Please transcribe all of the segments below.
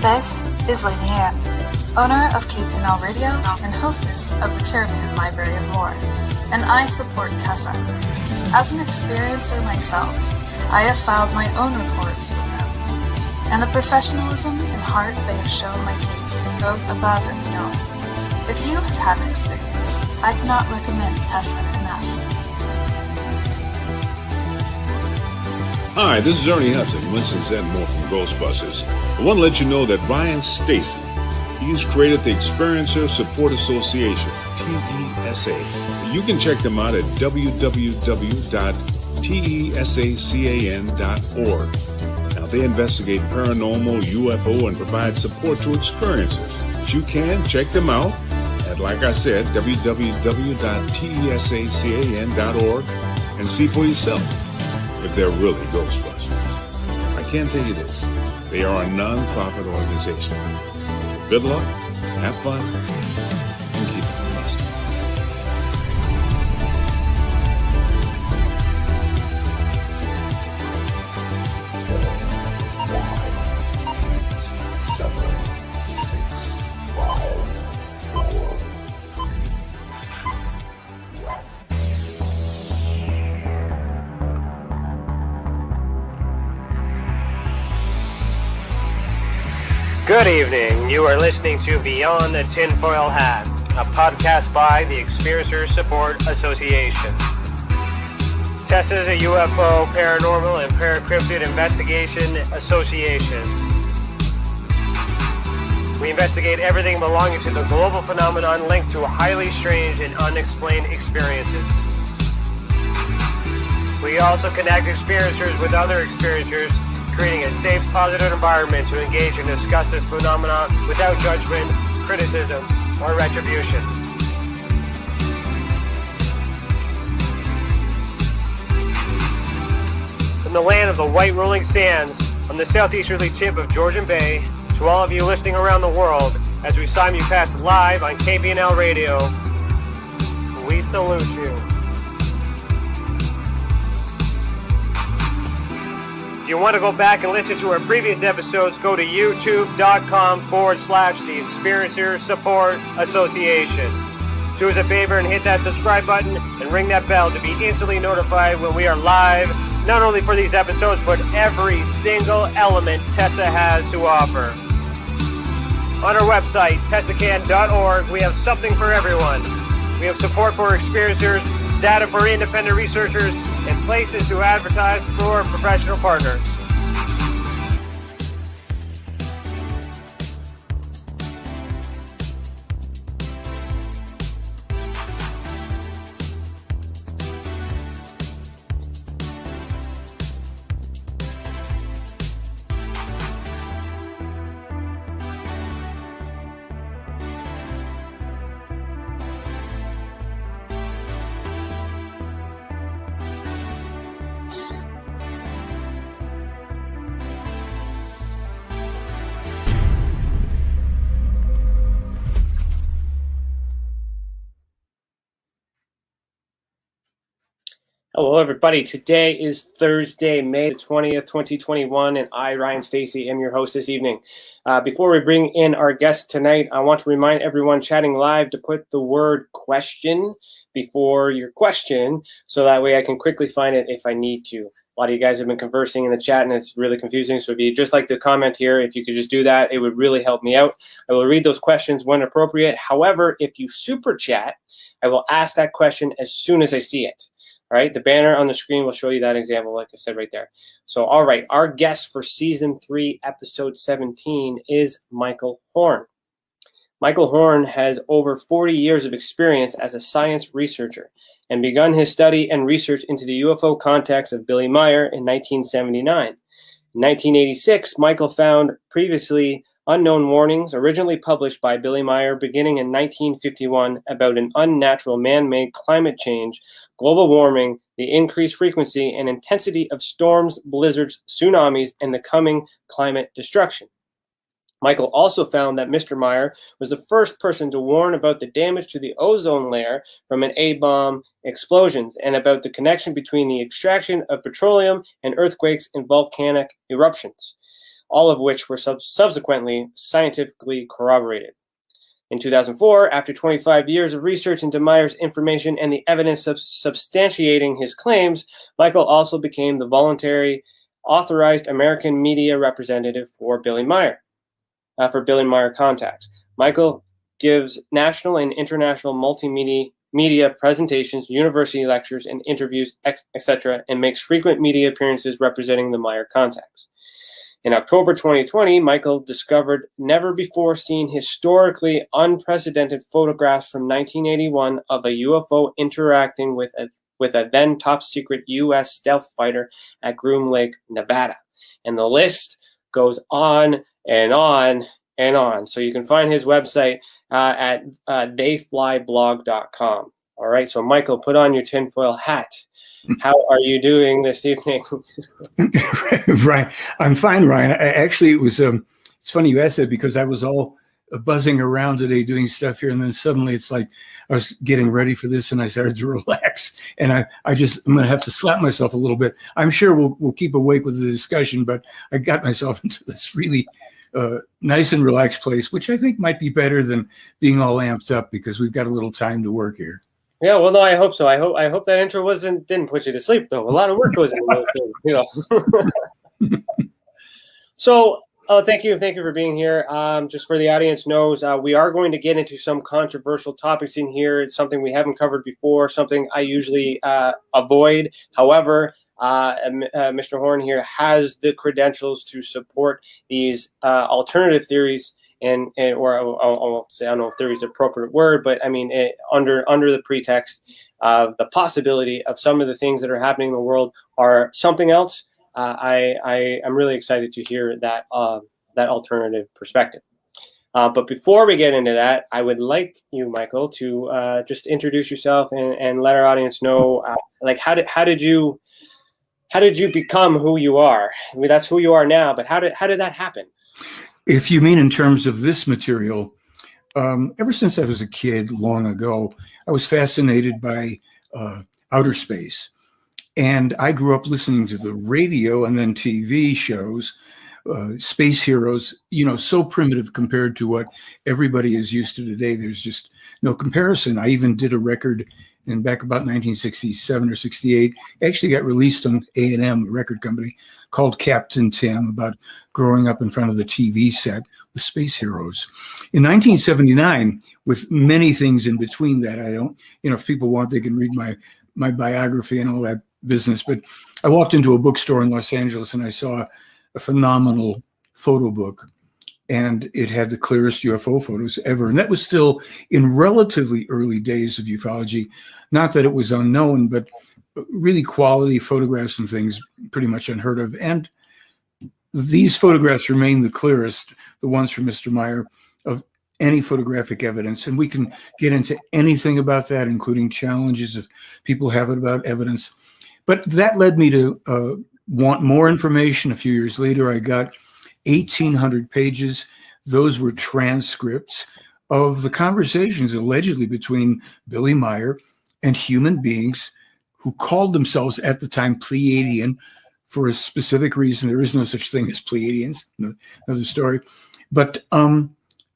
This is Lady Anne, owner of KPNL Radio and hostess of the Caribbean Library of Lore, and I support Tessa. As an experiencer myself, I have filed my own reports with them, and the professionalism and heart they have shown my case goes above and beyond. If you have had an experience, I cannot recommend Tessa enough. Hi, this is Ernie Hudson, Winston Moore from Ghostbusters. I want to let you know that Ryan Stacy, he's created the Experiencer Support Association, TESA. You can check them out at www.tesacan.org. Now, they investigate paranormal, UFO, and provide support to experiencers. But you can check them out at, like I said, www.tesacan.org and see for yourself if they're really Ghostbusters. I can tell you this, they are a non-profit organization. Good luck, have fun, and keep it blessed. Good evening. You are listening to Beyond the Tinfoil Hat, a podcast by the Experiencer Support Association. Tessa is a UFO, paranormal, and paracryptid investigation association. We investigate everything belonging to the global phenomenon linked to highly strange and unexplained experiences. We also connect experiencers with other experiencers, creating a safe, positive environment to engage and discuss this phenomenon without judgment, criticism, or retribution. From the land of the white rolling sands, on the southeasterly tip of Georgian Bay, to all of you listening around the world, as we simulcast live on KPNL Radio, we salute you. If you want to go back and listen to our previous episodes, go to youtube.com/the Experiencer Support Association. Do us a favor and hit that subscribe button and ring that bell to be instantly notified when we are live, not only for these episodes, but every single element Tessa has to offer. On our website, tessacan.org, we have something for everyone. We have support for experiencers, data for independent researchers, and places to advertise for professional partners. Hello, everybody. Today is Thursday, May the 20th, 2021, and I, Ryan Stacy, am your host this evening. Before we bring in our guest tonight, I want to remind everyone chatting live to put the word question before your question, so that way I can quickly find it if I need to. A lot of you guys have been conversing in the chat, and it's really confusing, so if you just like to comment here, if you could just do that, it would really help me out. I will read those questions when appropriate. However, if you super chat, I will ask that question as soon as I see it. All right, the banner on the screen will show you that example, like I said right there. So, all right, our guest for Season 3, Episode 17 is Michael Horn. Michael Horn has over 40 years of experience as a science researcher and begun his study and research into the UFO contacts of Billy Meier in 1979. In 1986, Michael found previously unknown warnings originally published by Billy Meier beginning in 1951 about an unnatural man-made climate change, global warming, the increased frequency and intensity of storms, blizzards, tsunamis, and the coming climate destruction. Michael also found that Mr. Meier was the first person to warn about the damage to the ozone layer from an A-bomb explosions and about the connection between the extraction of petroleum and earthquakes and volcanic eruptions, all of which were subsequently scientifically corroborated. In 2004, after 25 years of research into Meier's information and the evidence substantiating his claims, Michael also became the voluntary Authorized American Media Representative for Billy Meier. For Billy Meier Contacts. Michael gives national and international multimedia presentations, university lectures, and interviews, etc., and makes frequent media appearances representing the Meier Contacts. In October 2020, Michael discovered never-before-seen historically unprecedented photographs from 1981 of a UFO interacting with a then top-secret U.S. stealth fighter at Groom Lake, Nevada. And the list goes on and on and on. So you can find his website at theyflyblog.com. All right, so Michael, put on your tinfoil hat. How are you doing this evening? Right, I'm fine, Ryan. Actually, it's funny you asked that because I was all buzzing around today doing stuff here, and then suddenly it's like I was getting ready for this, and I started to relax. And I'm going to have to slap myself a little bit. I'm sure we'll keep awake with the discussion, but I got myself into this really nice and relaxed place, which I think might be better than being all amped up because we've got a little time to work here. Yeah, well, no, I hope so. I hope that intro didn't put you to sleep, though. A lot of work goes into those things, you know. So, thank you for being here. Just for the audience knows, we are going to get into some controversial topics in here. It's something we haven't covered before, something I usually avoid. However, Mr. Horn here has the credentials to support these alternative theories, or I won't say, I don't know if theory is the appropriate word, but I mean under the pretext of the possibility of some of the things that are happening in the world are something else. I'm really excited to hear that alternative perspective. But before we get into that, I would like you, Michael, to just introduce yourself and let our audience know, like how did you become who you are? I mean, that's who you are now, but how did that happen? If you mean in terms of this material, ever since I was a kid long ago, I was fascinated by outer space. And I grew up listening to the radio and then TV shows, space heroes, so primitive compared to what everybody is used to today. There's just no comparison. I even did a record back about 1967 or 68, actually got released on A&M, a record company, called Captain Tim, about growing up in front of the TV set with space heroes. In 1979, with many things in between that, I don't, if people want, they can read my biography and all that business, but I walked into a bookstore in Los Angeles and I saw a phenomenal photo book, and it had the clearest UFO photos ever. And that was still in relatively early days of ufology. Not that it was unknown, but really quality photographs and things pretty much unheard of. And these photographs remain the clearest, the ones from Mr. Meier, of any photographic evidence. And we can get into anything about that, including challenges if people have it about evidence. But that led me to want more information. A few years later, I got 1,800 pages. Those were transcripts of the conversations allegedly between Billy Meier and human beings who called themselves at the time Pleiadian for a specific reason. There is no such thing as Pleiadians, another story. But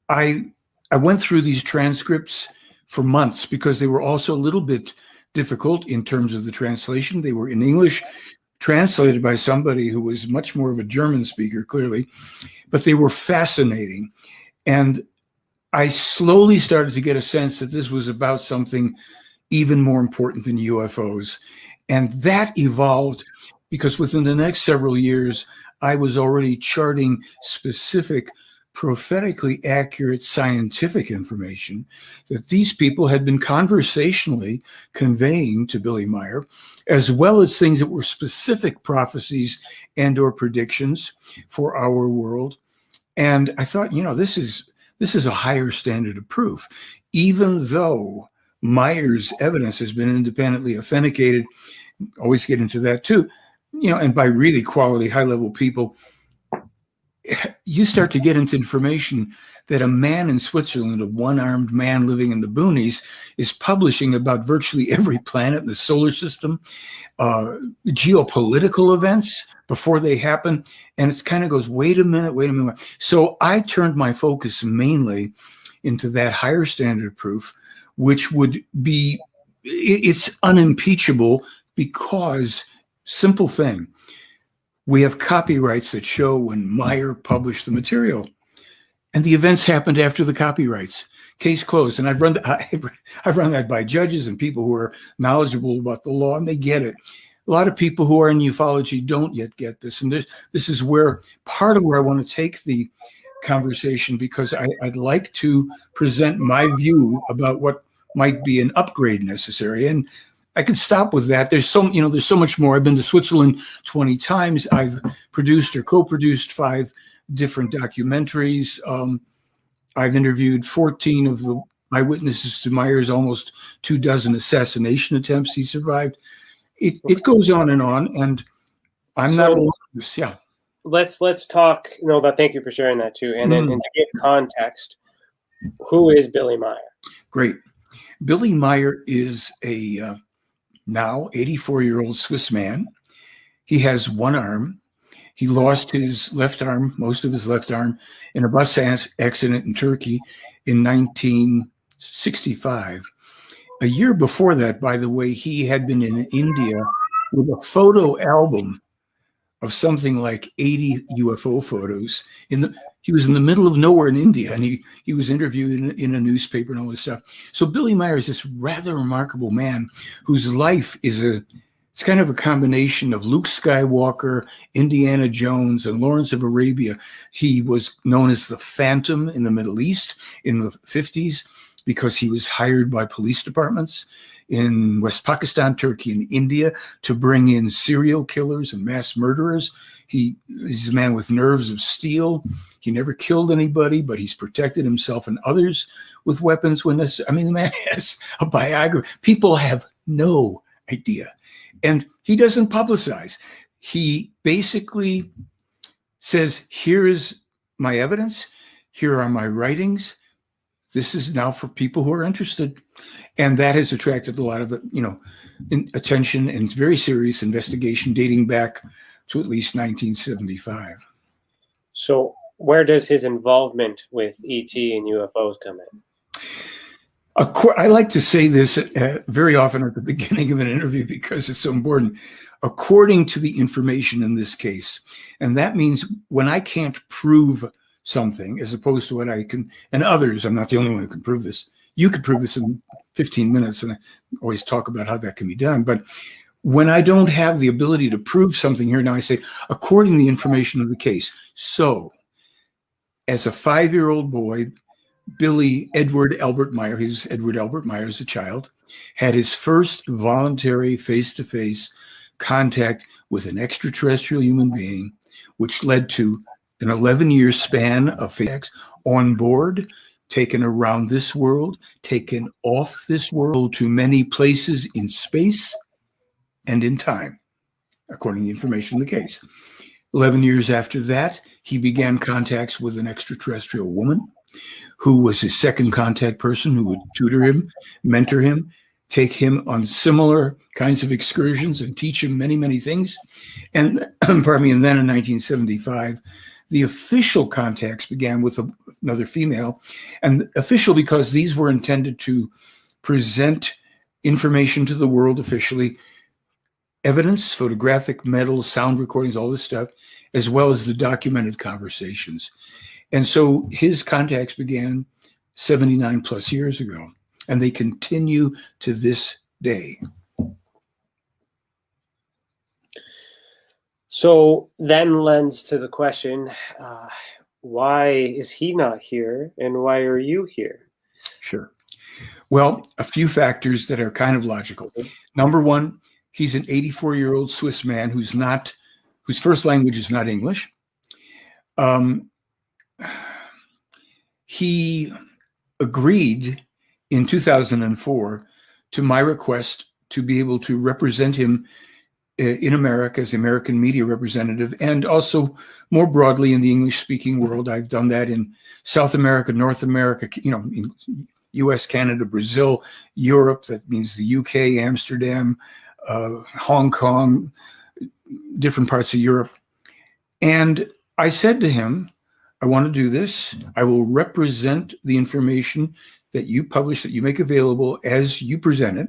I went through these transcripts for months because they were also a little bit difficult in terms of the translation. They were in English, translated by somebody who was much more of a German speaker, clearly, but they were fascinating. And I slowly started to get a sense that this was about something even more important than UFOs. And that evolved because within the next several years, I was already charting specific, prophetically accurate scientific information that these people had been conversationally conveying to Billy Meier, as well as things that were specific prophecies and or predictions for our world. And I thought, this is a higher standard of proof. Even though Meier's evidence has been independently authenticated, always get into that too, and by really quality high-level people, you start to get into information that a man in Switzerland, a one-armed man living in the boonies, is publishing about virtually every planet in the solar system, geopolitical events before they happen. And it kind of goes, wait a minute. So I turned my focus mainly into that higher standard of proof, which would be, it's unimpeachable because, simple thing, we have copyrights that show when Meier published the material, and the events happened after the copyrights. Case closed. And I've run that by judges and people who are knowledgeable about the law, and they get it. A lot of people who are in ufology don't yet get this. And this is where part of where I want to take the conversation, because I'd like to present my view about what might be an upgrade necessary. And I could stop with that. There's so much more. I've been to Switzerland 20 times. I've produced or co-produced 5 different documentaries. I've interviewed 14 of the eyewitnesses to Meier's almost 24 assassination attempts he survived. It goes on, and I'm not alone in this. Yeah. Let's talk. No, but thank you for sharing that too. And then and to give context, who is Billy Meier? Great. Billy Meier is a now 84-year-old Swiss man. He has one arm. He lost his left arm, most of his left arm, in a bus accident in Turkey in 1965. A year before that, by the way, he had been in India with a photo album of something like 80 UFO photos. He was in the middle of nowhere in India, and he was interviewed in a newspaper and all this stuff. So Billy Meier is this rather remarkable man whose life is it's kind of a combination of Luke Skywalker, Indiana Jones, and Lawrence of Arabia. He was known as the Phantom in the Middle East in the 50s because he was hired by police departments in West Pakistan, Turkey, and India to bring in serial killers and mass murderers. He's a man with nerves of steel. He never killed anybody, but he's protected himself and others with weapons when necessary. I mean, the man has a biography. People have no idea. And he doesn't publicize. He basically says, here is my evidence. Here are my writings. This is now for people who are interested. And that has attracted a lot of, attention and very serious investigation dating back to at least 1975. So where does his involvement with ET and UFOs come in? I like to say this very often at the beginning of an interview because it's so important. According to the information in this case, and that means when I can't prove something as opposed to what I can, and others, I'm not the only one who can prove this. You could prove this in 15 minutes, and I always talk about how that can be done. But when I don't have the ability to prove something here, now I say, according to the information of the case. So, as a 5-year-old boy, Edward Albert Meier, he's Edward Albert Meier as a child, had his first voluntary face-to-face contact with an extraterrestrial human being, which led to an 11-year span of facts on board, taken around this world, taken off this world to many places in space and in time, according to the information in the case. 11 years after that, he began contacts with an extraterrestrial woman who was his second contact person who would tutor him, mentor him, take him on similar kinds of excursions and teach him many, many things. And pardon me, and then in 1975, the official contacts began with another female, and official because these were intended to present information to the world officially, evidence, photographic, metal, sound recordings, all this stuff, as well as the documented conversations. And so his contacts began 79 plus years ago, and they continue to this day. So then lends to the question, why is he not here and why are you here? Sure. Well, a few factors that are kind of logical. Number one, he's an 84-year-old Swiss man whose first language is not English. He agreed in 2004 to my request to be able to represent him in America as the American Media Representative, and also more broadly in the English-speaking world. I've done that in South America, North America, in U.S., Canada, Brazil, Europe. That means the U.K., Amsterdam, Hong Kong, different parts of Europe. And I said to him, I want to do this. I will represent the information that you publish, that you make available as you present it,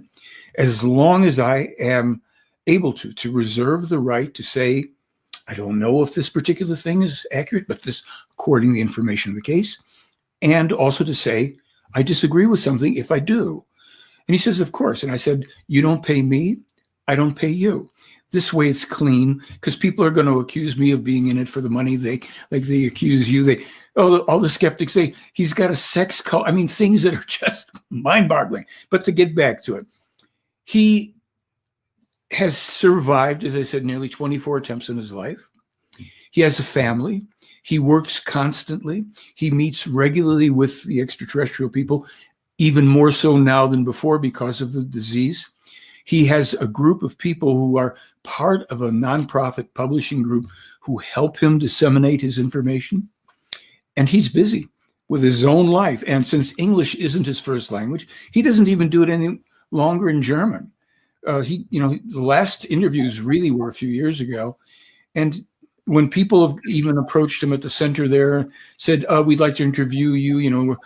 as long as I am able to reserve the right to say, I don't know if this particular thing is accurate, but this, according to the information of the case, and also to say, I disagree with something if I do. And he says, of course. And I said, you don't pay me, I don't pay you. This way it's clean, because people are going to accuse me of being in it for the money. They accuse you. All the skeptics say he's got a sex cult. I mean, things that are just mind-boggling. But to get back to it, he has survived, as I said, nearly 24 attempts in his life. He has a family. He works constantly. He meets regularly with the extraterrestrial people, even more so now than before because of the disease. He has a group of people who are part of a nonprofit publishing group who help him disseminate his information. And he's busy with his own life. And since English isn't his first language, he doesn't even do it any longer in German. The last interviews really were a few years ago. And when people have even approached him at the center there, said, we'd like to interview you,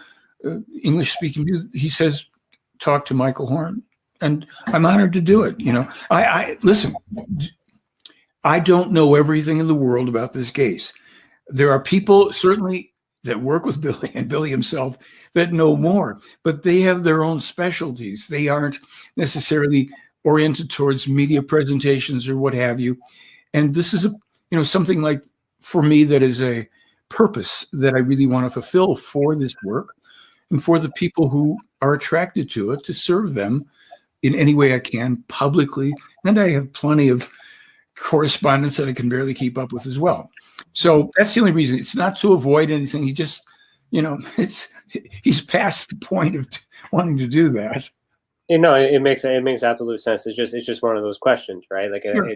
English speaking, he says, talk to Michael Horn. And I'm honored to do it. I listen, I don't know everything in the world about this case. There are people certainly that work with Billy and Billy himself that know more, but they have their own specialties. They aren't necessarily oriented towards media presentations or what have you. And this is something like, for me, that is a purpose that I really want to fulfill for this work and for the people who are attracted to it, to serve them in any way I can publicly. And I have plenty of correspondence that I can barely keep up with as well. So that's the only reason. It's not to avoid anything. He just, he's past the point of wanting to do that. It makes absolute sense. It's just one of those questions, right? Like, sure.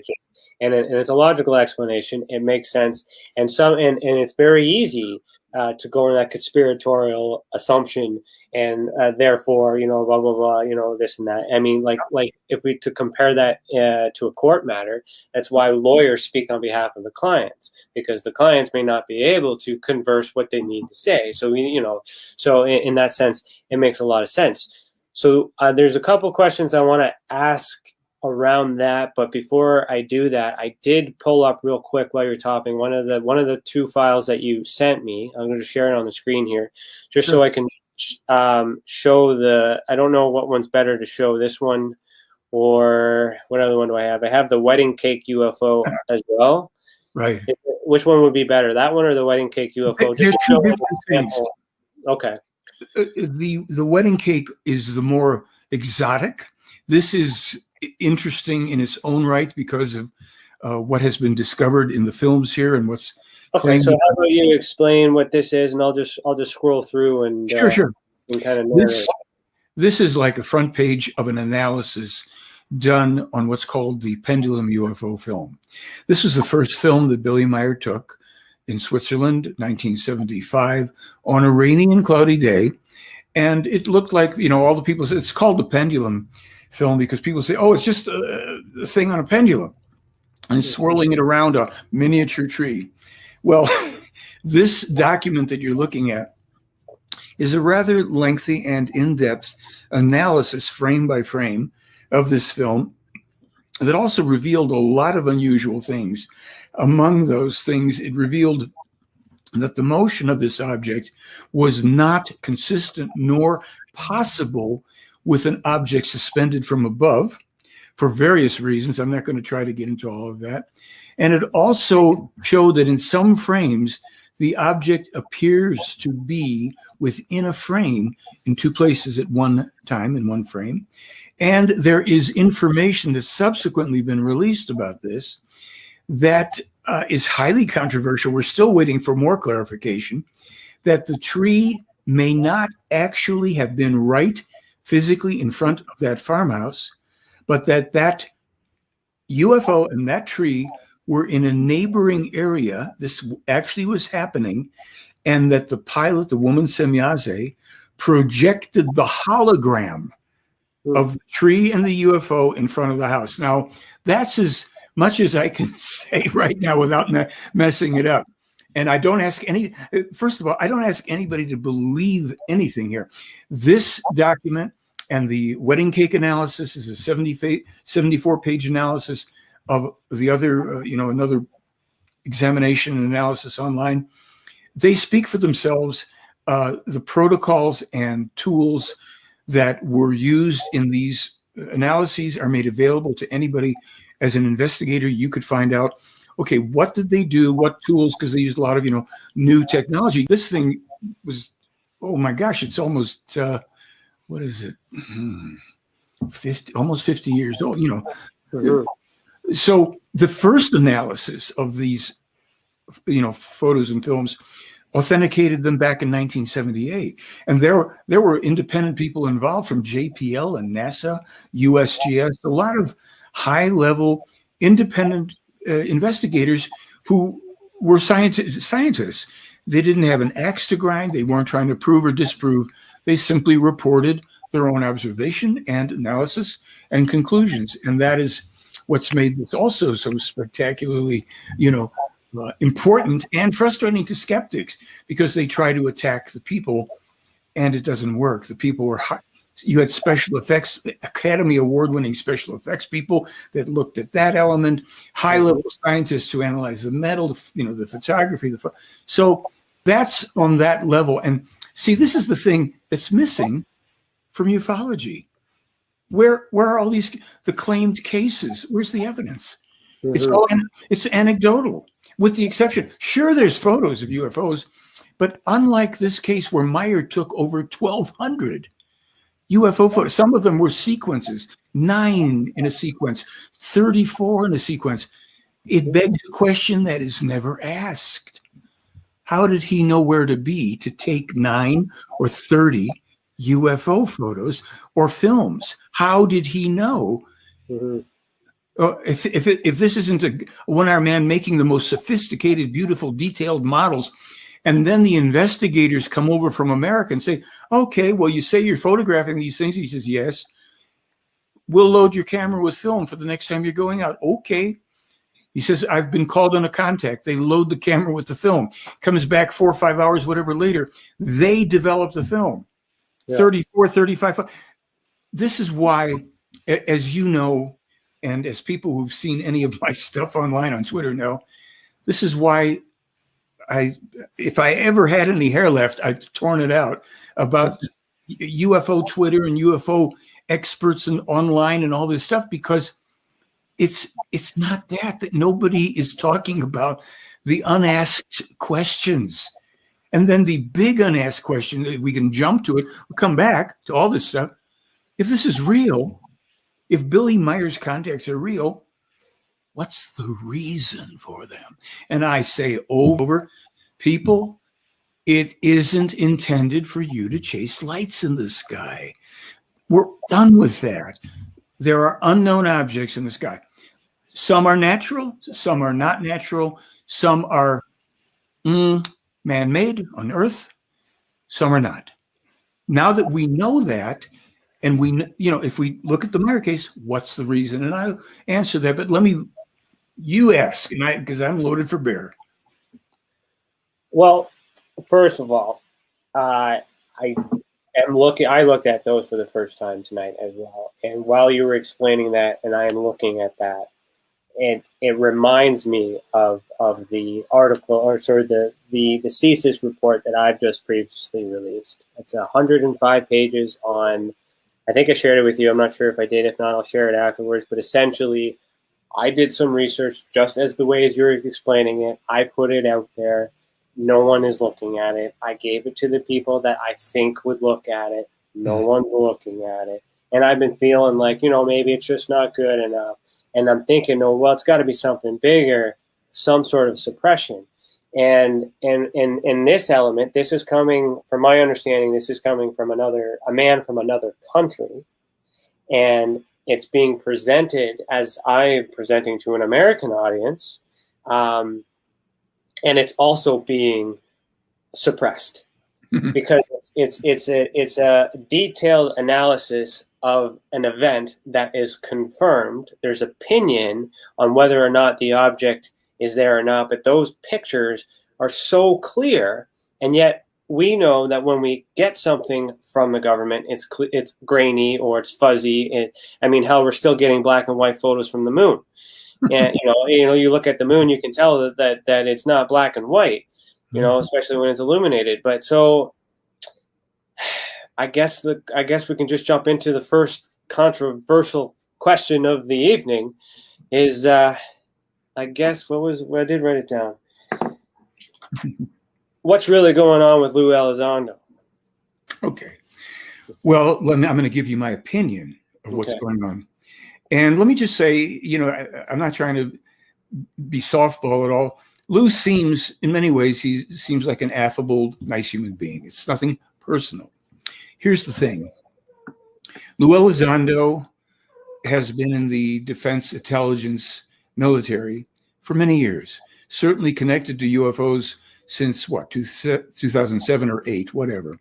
And it's a logical explanation. It makes sense, and it's very easy to go in that conspiratorial assumption, and therefore, blah blah blah, this and that. I mean, like if we to compare that to a court matter, that's why lawyers speak on behalf of the clients, because the clients may not be able to converse what they need to say. So so in that sense, it makes a lot of sense. So there's a couple questions I want to ask around that, but before I do that, I did pull up real quick while you're talking one of the two files that you sent me. I'm going to share it on the screen here, just sure. So I can show I don't know what one's better to show, this one or what other one do I have? I have the wedding cake UFO as well. Right. Which one would be better, that one or the wedding cake UFO? Just to show an example. Okay. The wedding cake is the more exotic. This is interesting in its own right because of what has been discovered in the films here and what's okay. So how about you explain what this is, and I'll just scroll through and sure. And kind of narrate. This is like a front page of an analysis done on what's called the pendulum UFO film. This was the first film that Billy Meier took in Switzerland, 1975, on a rainy and cloudy day. And it looked like, all the people said, it's called the pendulum film because people say, oh, it's just a thing on a pendulum and swirling it around a miniature tree. Well, this document that you're looking at is a rather lengthy and in-depth analysis, frame by frame, of this film that also revealed a lot of unusual things. Among those things, it revealed that the motion of this object was not consistent nor possible with an object suspended from above for various reasons. I'm not going to try to get into all of that. And it also showed that in some frames, the object appears to be within a frame in two places at one time in one frame. And there is information that's subsequently been released about this that is highly controversial. We're still waiting for more clarification, that the tree may not actually have been right physically in front of that farmhouse, but that UFO and that tree were in a neighboring area. This actually was happening, and that the pilot, the woman Semyaze, projected the hologram of the tree and the UFO in front of the house. Now, that's as much as I can say right now without messing it up. And I don't ask first of all, I don't ask anybody to believe anything here. This document and the wedding cake analysis is a 74-page analysis of the other, another examination and analysis online. They speak for themselves. The protocols and tools that were used in these analyses are made available to anybody. As an investigator, you could find out, okay, what did they do? What tools? Because they used a lot of, new technology. This thing was, oh my gosh, it's almost, what is it? 50, almost 50 years old, Mm-hmm. So the first analysis of these, photos and films authenticated them back in 1978. And there were independent people involved from JPL and NASA, USGS, a lot of high-level independent investigators who were scientists. They didn't have an axe to grind. They weren't trying to prove or disprove. They simply reported their own observation and analysis and conclusions. And that is what's made this also so spectacularly, important and frustrating to skeptics, because they try to attack the people and it doesn't work. The people were high. You had special effects, Academy Award-winning special effects people that looked at that element, high-level scientists who analyzed the metal, the photography. So that's on that level. And see, this is the thing that's missing from ufology. Where are all the claimed cases? Where's the evidence? Mm-hmm. It's anecdotal, with the exception. Sure, there's photos of UFOs, but unlike this case where Meier took over 1,200 UFO photos, some of them were sequences, 9 in a sequence, 34 in a sequence. It begs a question that is never asked. How did he know where to be to take 9 or 30 UFO photos or films? How did he know? Mm-hmm. If this isn't a one-armed man making the most sophisticated, beautiful, detailed models, and then the investigators come over from America and say, okay, well, you say you're photographing these things. He says, yes. We'll load your camera with film for the next time you're going out. Okay. He says, I've been called on a contact. They load the camera with the film. Comes back 4 or 5 hours, whatever later. They develop the film. Yeah. 34, 35. This is why, as you know, and as people who've seen any of my stuff online on Twitter know, this is why if I ever had any hair left, I've torn it out about UFO Twitter and UFO experts and online and all this stuff, because it's not that nobody is talking about the unasked questions. And then the big unasked question, we can jump to it, we'll come back to all this stuff. If this is real, if Billy Meier's contacts are real, what's the reason for them? And I say over, people, it isn't intended for you to chase lights in the sky. We're done with that. There are unknown objects in the sky. Some are natural, some are not natural, some are man-made on Earth, some are not. Now that we know that, and if we look at the Meier case, what's the reason? And I'll answer that, but you ask, because I'm loaded for bear. Well, first of all, I looked at those for the first time tonight as well. And while you were explaining that, and I am looking at that, and it reminds me of the article, or sorry, the CSIS report that I've just previously released. It's 105 pages on, I think I shared it with you. I'm not sure if I did. If not, I'll share it afterwards. But essentially, I did some research just as the way as you're explaining it. I put it out there. No one is looking at it. I gave it to the people that I think would look at it. No one's looking at it. And I've been feeling like, maybe it's just not good enough. And I'm thinking, well, it's got to be something bigger, some sort of suppression. And this element, this is coming, from my understanding, this is coming from a man from another country. And it's being presented as I'm presenting to an American audience, and it's also being suppressed because it's a detailed analysis of an event that is confirmed. There's opinion on whether or not the object is there or not, but those pictures are so clear, and yet we know that when we get something from the government, it's grainy or it's fuzzy. Hell, we're still getting black and white photos from the moon, and you look at the moon, you can tell that it's not black and white, especially when it's illuminated. But so, I guess we can just jump into the first controversial question of the evening. Is I guess I did write it down. What's really going on with Lou Elizondo? Okay. Well, I'm going to give you my opinion of what's going on. And let me just say, I'm not trying to be softball at all. Lou seems, in many ways, he seems like an affable, nice human being. It's nothing personal. Here's the thing. Lou Elizondo has been in the defense intelligence military for many years, certainly connected to UFOs since 2007 or 8, whatever.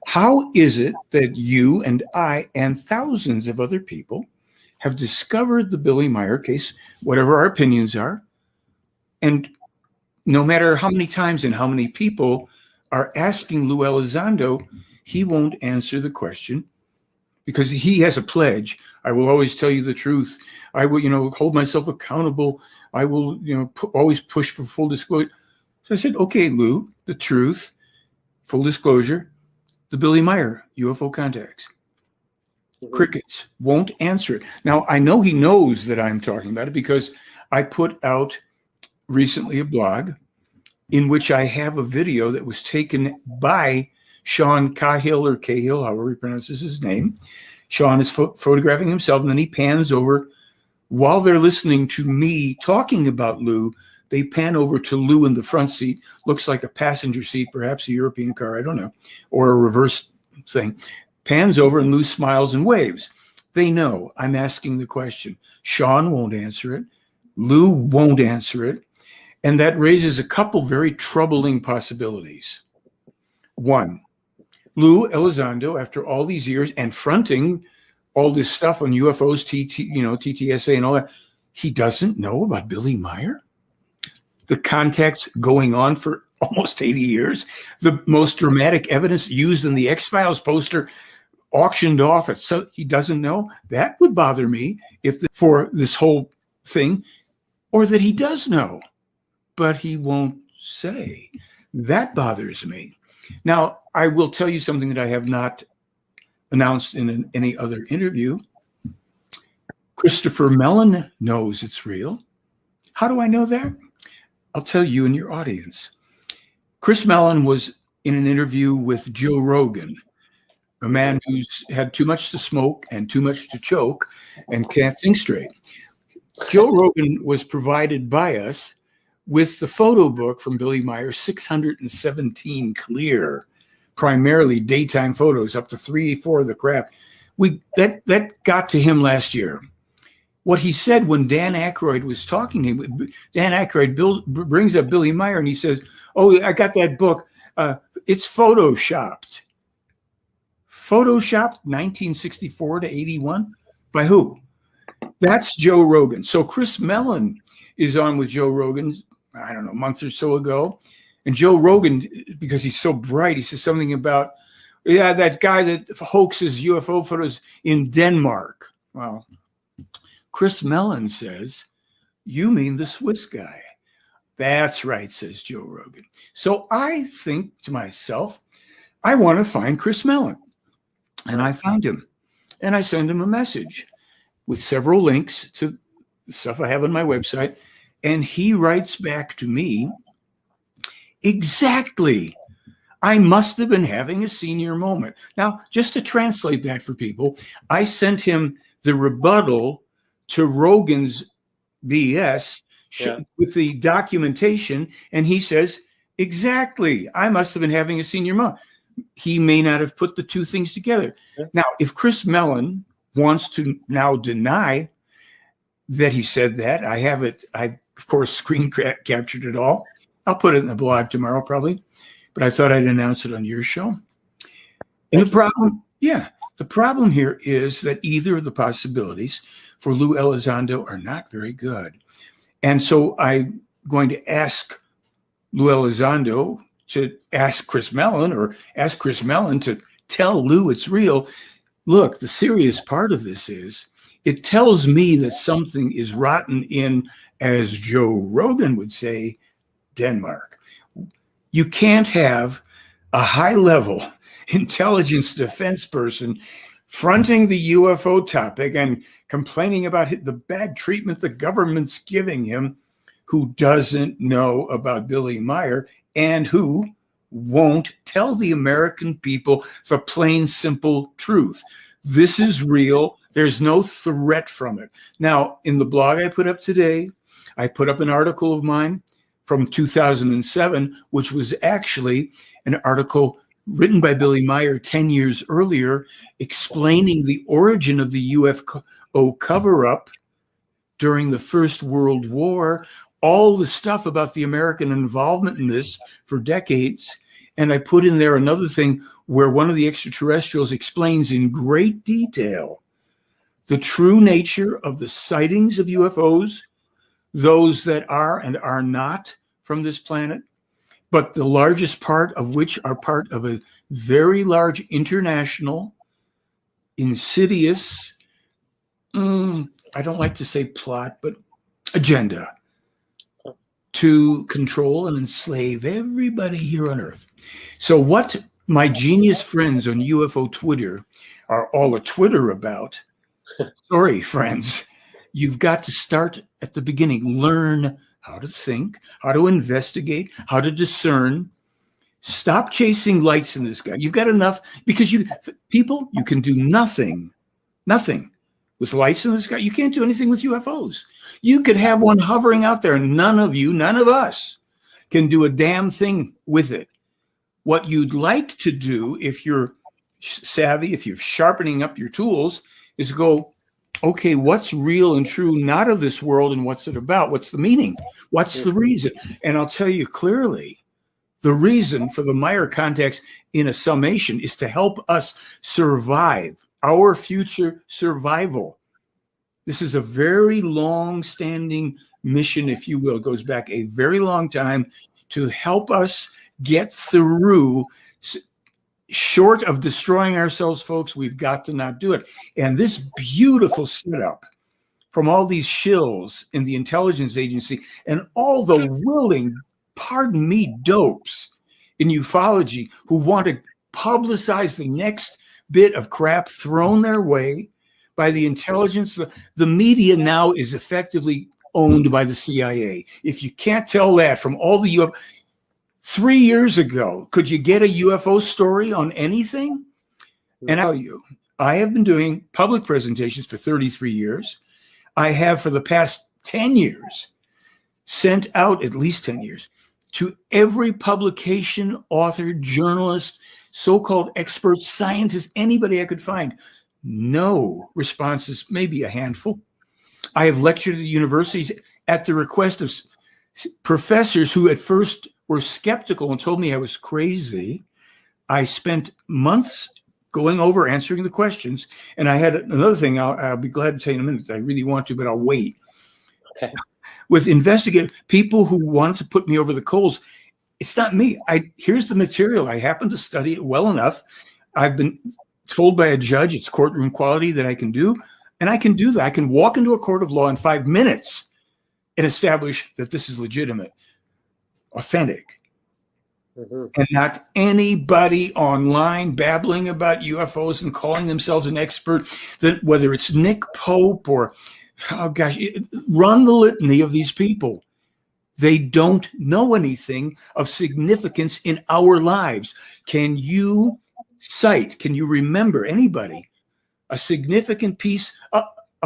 How is it that you and I and thousands of other people have discovered the Billy Meier case, whatever our opinions are, and no matter how many times and how many people are asking Lou Elizondo, he won't answer the question because he has a pledge. I will always tell you the truth. I will, hold myself accountable. I will, always push for full disclosure. So I said, okay, Lou, the truth, full disclosure, the Billy Meier UFO contacts. Crickets, won't answer it. Now, I know he knows that I'm talking about it because I put out recently a blog in which I have a video that was taken by Sean Cahill or Cahill, however he pronounces his name. Sean is photographing himself, and then he pans over. While they're listening to me talking about Lou, they pan over to Lou in the front seat. Looks like a passenger seat, perhaps a European car, I don't know, or a reverse thing. Pans over, and Lou smiles and waves. They know I'm asking the question. Sean won't answer it. Lou won't answer it. And that raises a couple very troubling possibilities. One, Lou Elizondo, after all these years and fronting all this stuff on UFOs, TTSA and all that, he doesn't know about Billy Meier? The contacts going on for almost 80 years, the most dramatic evidence used in the X-Files poster auctioned off. So he doesn't know? That would bother me for this whole thing, or that he does know, but he won't say. That bothers me. Now, I will tell you something that I have not announced in any other interview. Christopher Mellon knows it's real. How do I know that? I'll tell you and your audience. Chris Mellon was in an interview with Joe Rogan, a man who's had too much to smoke and too much to choke and can't think straight. Joe Rogan was provided by us with the photo book from Billy Meier, 617 clear, primarily daytime photos, up to 3-4 of the crap. That got to him last year. What he said when Dan Aykroyd was talking to him, Dan Aykroyd brings up Billy Meier and he says, "Oh, I got that book. It's photoshopped." Photoshopped 1964 to 81? By who? That's Joe Rogan. So Chris Mellon is on with Joe Rogan, I don't know, a month or so ago. And Joe Rogan, because he's so bright, he says something about, that guy that hoaxes UFO photos in Denmark. Well, Chris Mellon says, "You mean the Swiss guy?" "That's right," says Joe Rogan. So I think to myself, I want to find Chris Mellon. And I find him. And I send him a message with several links to the stuff I have on my website. And he writes back to me, exactly. I must have been having a senior moment. Now, just to translate that for people, I sent him the rebuttal to Rogan's BS with the documentation, and he says, exactly, I must have been having a senior moment. He may not have put the two things together. Yeah. Now, if Chris Mellon, wants to now deny that he said that. I have it. I, of course, screen captured it all. I'll put it in the blog tomorrow, probably. But I thought I'd announce it on your show. And the problem here is that either of the possibilities for Lou Elizondo are not very good. And so I'm going to ask Lou Elizondo to ask Chris Mellon, or ask Chris Mellon to tell Lou it's real. Look, the serious part of this is it tells me that something is rotten in, as Joe Rogan would say, Denmark. You can't have a high-level intelligence defense person fronting the UFO topic and complaining about the bad treatment the government's giving him, who doesn't know about Billy Meier and who won't tell the American people the plain, simple truth. This is real. There's no threat from it. Now, in the blog I put up today, I put up an article of mine from 2007, which was actually an article written by Billy Meier 10 years earlier, explaining the origin of the UFO cover-up during the First World War, all the stuff about the American involvement in this for decades. And I put in there another thing where one of the extraterrestrials explains in great detail the true nature of the sightings of UFOs, those that are and are not from this planet, but the largest part of which are part of a very large international, insidious, I don't like to say plot, but agenda to control and enslave everybody here on Earth. So what my genius friends on UFO Twitter are all a Twitter about, sorry, friends, you've got to start at the beginning. Learn how to think, how to investigate, how to discern. Stop chasing lights in the sky. You've got enough, because you can do nothing with lights in the sky. You can't do anything with UFOs. You could have one hovering out there. None of us can do a damn thing with it. What you'd like to do, if you're savvy, if you're sharpening up your tools, is go, okay, what's real and true, not of this world, and what's it about? What's the meaning? What's the reason? And I'll tell you clearly, the reason for the Meier Contacts, in a summation, is to help us survive, our future survival. This is a very long-standing mission, if you will. It goes back a very long time to help us get through. Short of destroying ourselves, folks, we've got to not do it. And this beautiful setup from all these shills in the intelligence agency and all the willing, pardon me, dopes in ufology who want to publicize the next bit of crap thrown their way by the intelligence. The media now is effectively owned by the CIA. If you can't tell that from all the UFO, 3 years ago, could you get a UFO story on anything? And I'll tell you, I have been doing public presentations for 33 years. I have, for the past 10 years, sent out, at least 10 years, to every publication, author, journalist, so-called expert, scientist, anybody I could find. No responses, maybe a handful. I have lectured at universities at the request of professors who at first were skeptical and told me I was crazy. I spent months going over, answering the questions. And I had another thing I'll be glad to tell you in a minute. I really want to, but I'll wait. Okay. With investigators, people who wanted to put me over the coals. It's not me. Here's the material. I happen to study it well enough. I've been told by a judge it's courtroom quality that I can do. And I can do that. I can walk into a court of law in 5 minutes and establish that this is legitimate, authentic. And not anybody online babbling about UFOs and calling themselves an expert, that whether it's Nick Pope or, oh gosh, run the litany of these people. They don't know anything of significance in our lives. Can you cite, can you remember anybody, a significant piece, a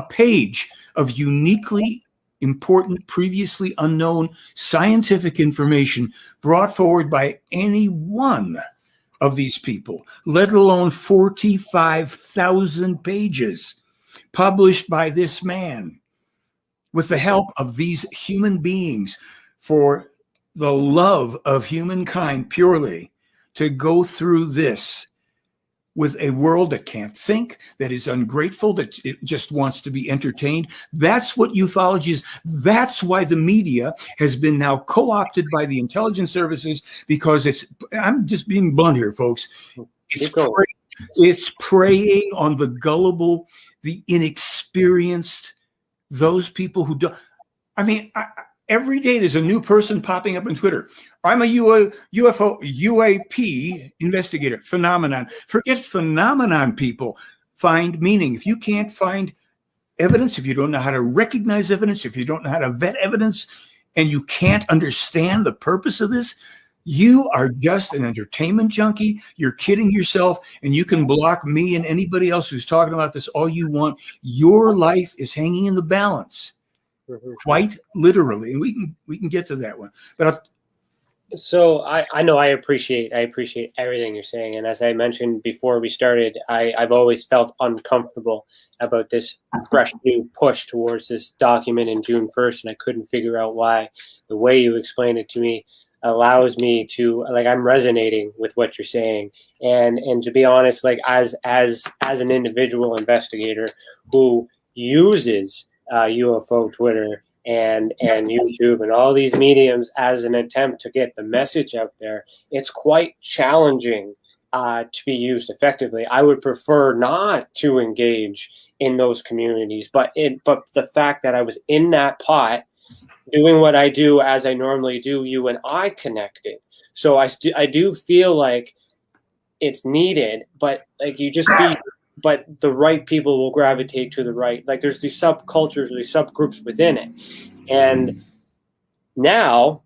page of uniquely important, previously unknown scientific information brought forward by any one of these people, let alone 45,000 pages published by this man with the help of these human beings for the love of humankind purely, to go through this with a world that can't think, that is ungrateful, that it just wants to be entertained. That's what ufology is. That's why the media has been now co-opted by the intelligence services, because I'm just being blunt here, folks. It's preying on the gullible, the inexperienced, those people who don't. I mean, every day there's a new person popping up on Twitter. I'm a UAP investigator. Phenomenon. Forget phenomenon, people. Find meaning. If you can't find evidence, if you don't know how to recognize evidence, if you don't know how to vet evidence, and you can't understand the purpose of this, you are just an entertainment junkie. You're kidding yourself, and you can block me and anybody else who's talking about this all you want. Your life is hanging in the balance. Quite literally, and we can get to that one. But so I know I appreciate everything you're saying, and as I mentioned before we started, I've always felt uncomfortable about this fresh new push towards this document in June 1st, and I couldn't figure out why. The way you explained it to me allows me to, like, I'm resonating with what you're saying, and to be honest, like as an individual investigator who uses UFO Twitter and YouTube and all these mediums as an attempt to get the message out there, it's quite challenging to be used effectively. I would prefer not to engage in those communities, but the fact that I was in that pot doing what I do as I normally do, you and I connected. So I do feel like it's needed, but like you just be. But the right people will gravitate to the right. Like there's these subcultures, these subgroups within it. And now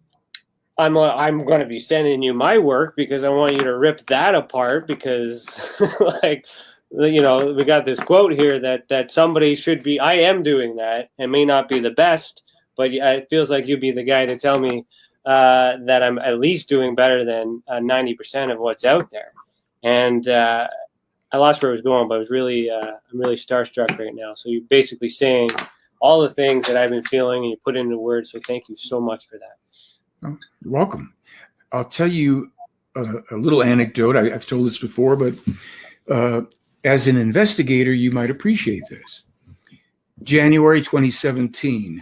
I'm going to be sending you my work because I want you to rip that apart, because like, you know, we got this quote here that somebody should be, I am doing that. It may not be the best, but it feels like you'd be the guy to tell me that I'm at least doing better than 90% of what's out there. And, I lost where I was going, but I was really, I'm really starstruck right now. So you're basically saying all the things that I've been feeling, and you put it into words. So thank you so much for that. Oh, you're welcome. I'll tell you a little anecdote. I've told this before, but as an investigator, you might appreciate this. January 2017,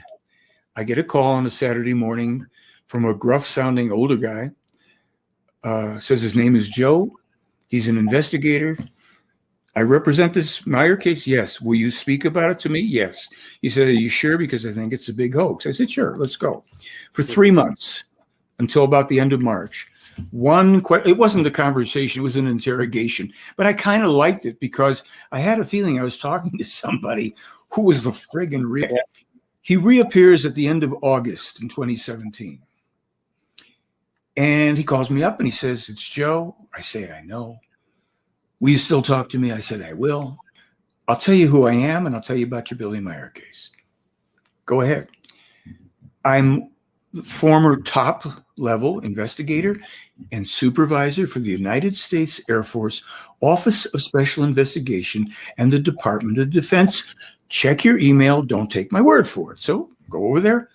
I get a call on a Saturday morning from a gruff-sounding older guy. Says his name is Joe. He's an investigator. I represent this Meier case. Yes. Will you speak about it to me? Yes. He said, are you sure? Because I think it's a big hoax. I said, sure, let's go. For 3 months, until about the end of March, it wasn't a conversation, it was an interrogation. But I kind of liked it because I had a feeling I was talking to somebody who was the friggin' real. Yeah. He reappears at the end of August in 2017. And he calls me up and he says, it's Joe. I say, I know. Will you still talk to me? I said, I will. I'll tell you who I am, and I'll tell you about your Billy Meier case. Go ahead. I'm the former top-level investigator and supervisor for the United States Air Force Office of Special Investigation and the Department of Defense. Check your email. Don't take my word for it. So go over there.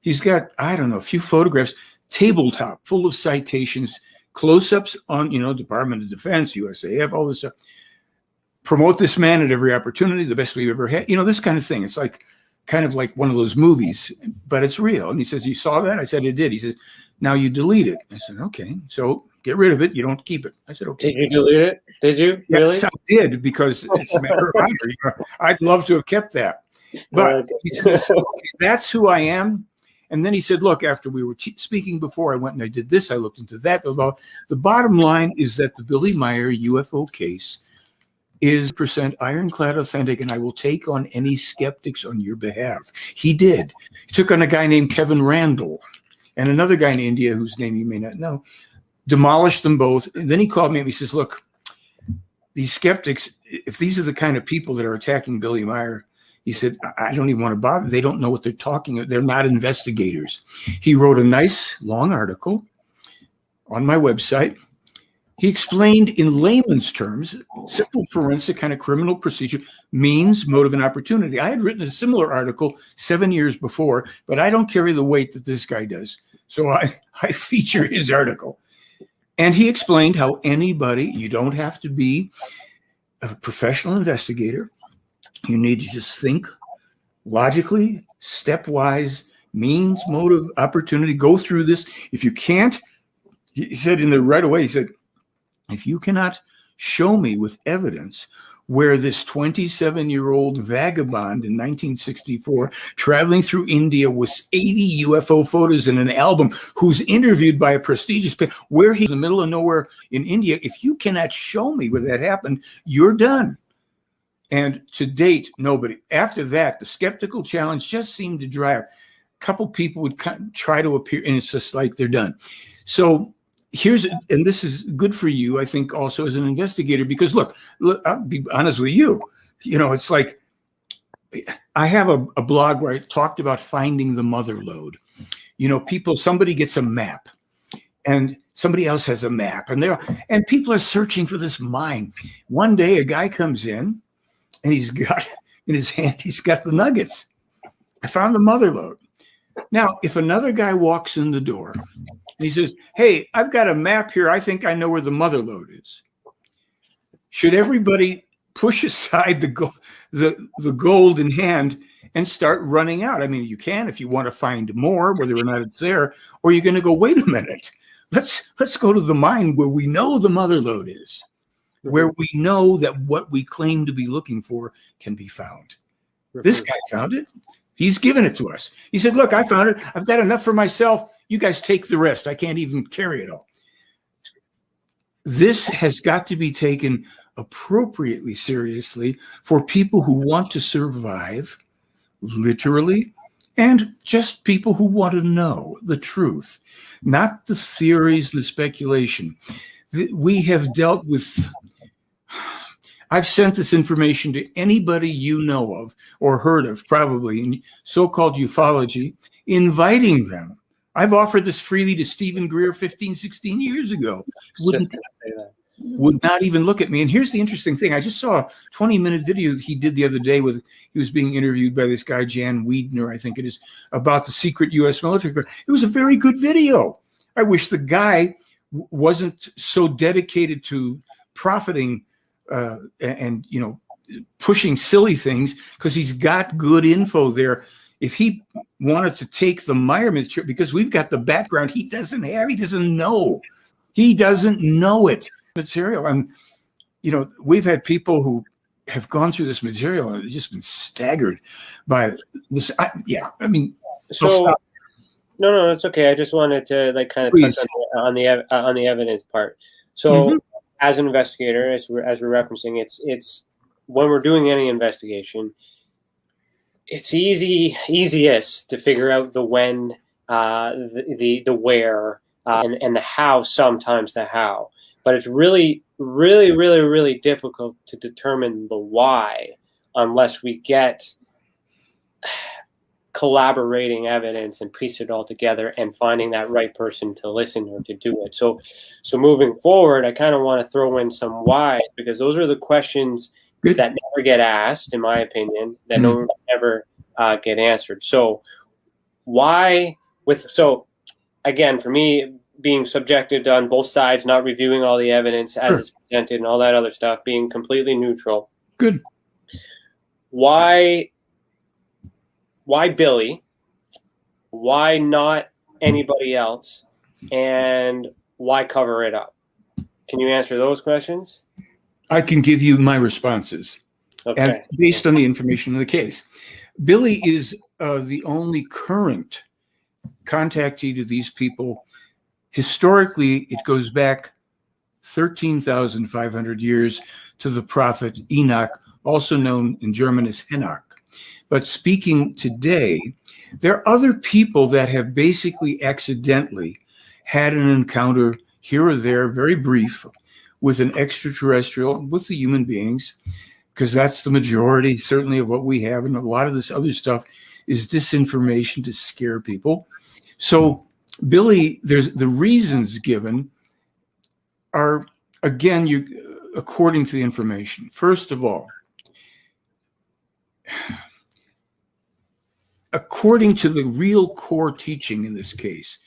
He's got, I don't know, a few photographs, tabletop, full of citations, close-ups on, Department of Defense, USAF, all this stuff. Promote this man at every opportunity, the best we've ever had. This kind of thing. It's like kind of like one of those movies, but it's real. And he says, you saw that? I said, I did. He says, now you delete it. I said, okay. So get rid of it. You don't keep it. I said, okay. Did you delete it? Did you? Yes, really? I did, because it's a matter of honor. I'd love to have kept that. But he says, okay, that's who I am. And then he said, look, after we were speaking before, I went and I did this. I looked into that. The bottom line is that the Billy Meier UFO case is % ironclad authentic, and I will take on any skeptics on your behalf. He did. He took on a guy named Kevin Randall and another guy in India whose name you may not know, demolished them both. And then he called me and he says, look, these skeptics, if these are the kind of people that are attacking Billy Meier, he said, I don't even want to bother. They don't know what they're talking about. They're not investigators. He wrote a nice long article on my website He explained in layman's terms, simple forensic kind of criminal procedure, means, motive, and opportunity. I had written a similar article 7 years before, but I don't carry the weight that this guy does. So I feature his article. And he explained how anybody, you don't have to be a professional investigator. You need to just think logically, stepwise, means, motive, opportunity, go through this. If you can't, he said in the right away, he said, if you cannot show me with evidence where this 27-year-old vagabond in 1964 traveling through India with 80 UFO photos in an album, who's interviewed by a prestigious paper, where he's in the middle of nowhere in India, if you cannot show me where that happened, you're done. And to date, nobody. After that, the skeptical challenge just seemed to dry up. A couple people would try to appear, and it's just like they're done. So and this is good for you, I think, also as an investigator, because look, I'll be honest with you. It's like I have a blog where I talked about finding the mother lode. Somebody gets a map and somebody else has a map, and people are searching for this mine. One day a guy comes in and he's got in his hand, he's got the nuggets. I found the mother lode. Now, if another guy walks in the door, he says, hey, I've got a map here. I think I know where the mother lode is. Should everybody push aside the gold in hand and start running out? I mean, you can if you want to find more, whether or not it's there, or you're going to go, wait a minute. Let's go to the mine where we know the mother lode is, where we know that what we claim to be looking for can be found. This guy found it. He's given it to us. He said, look, I found it. I've got enough for myself. You guys take the rest. I can't even carry it all. This has got to be taken appropriately seriously for people who want to survive, literally, and just people who want to know the truth, not the theories, the speculation. We have dealt with... I've sent this information to anybody you know of or heard of, probably in so-called ufology, inviting them. I've offered this freely to Stephen Greer 15, 16 years ago. Would not even look at me. And here's the interesting thing. I just saw a 20-minute video he did the other day he was being interviewed by this guy, Jan Wiedner, I think it is, about the secret U.S. military. It was a very good video. I wish the guy wasn't so dedicated to profiting and pushing silly things, because he's got good info there. If he wanted to take the Meier material, because we've got the background he doesn't know it material. And we've had people who have gone through this material and have just been staggered by this. No, it's okay. I just wanted to kind of touch on the evidence part. So as an investigator, as we're referencing, it's when we're doing any investigation, it's easiest to figure out the when, the where, and the how, sometimes the how. But it's really, really, really, really difficult to determine the why unless we get collaborating evidence and piece it all together and finding that right person to listen or to do it. So moving forward, I kind of want to throw in some whys, because those are the questions that never get asked, in my opinion, that never get answered. So again, for me, being subjected on both sides, not reviewing all the evidence as it's presented and all that other stuff, being completely neutral. Good. Why Billy? Why not anybody else? And why cover it up? Can you answer those questions? I can give you my responses, okay, based on the information in the case. Billy is the only current contactee to these people. Historically, it goes back 13,500 years to the prophet Enoch, also known in German as Enoch. But speaking today, there are other people that have basically accidentally had an encounter here or there, very brief, with an extraterrestrial, with the human beings, because that's the majority, certainly, of what we have. And a lot of this other stuff is disinformation to scare people. So Billy, there's the reasons given are again, according to the information, first of all, according to the real core teaching in this case,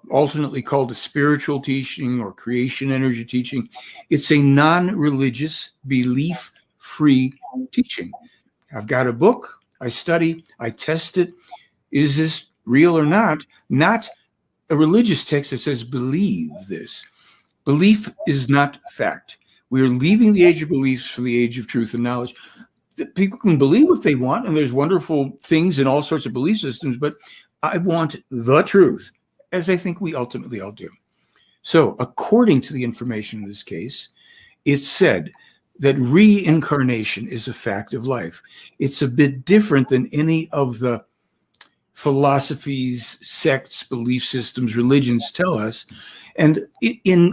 alternately called the spiritual teaching or creation energy teaching, it's a non-religious, belief-free teaching. I've got a book, I study, I test it. Is this real or not? Not a religious text that says believe this. Belief is not fact. We are leaving the age of beliefs for the age of truth and knowledge. People can believe what they want, and there's wonderful things in all sorts of belief systems, but I want the truth, as I think we ultimately all do. So according to the information in this case, it's said that reincarnation is a fact of life. It's a bit different than any of the philosophies, sects, belief systems, religions tell us. And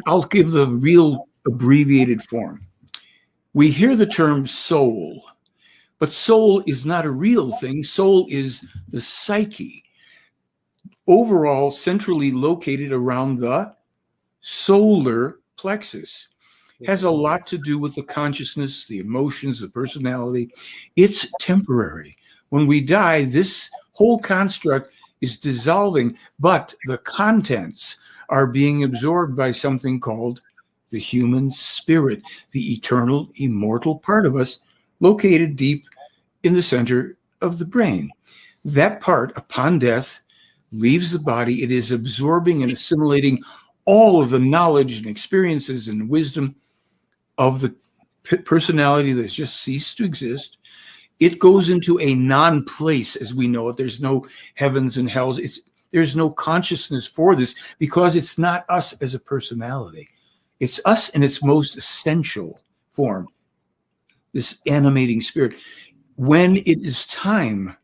I'll give the real abbreviated form. We hear the term soul, but soul is not a real thing. Soul is the psyche, overall centrally located around the solar plexus. Has a lot to do with the consciousness, the emotions, the personality. It's temporary. When we die, this whole construct is dissolving, but the contents are being absorbed by something called the human spirit, the eternal, immortal part of us located deep in the center of the brain. That part, upon death, leaves the body. It is absorbing and assimilating all of the knowledge and experiences and wisdom of the personality that's just ceased to exist. It goes into a non-place as we know it. There's no heavens and hells. There's no consciousness for this because it's not us as a personality. It's us in its most essential form, this animating spirit. When it is time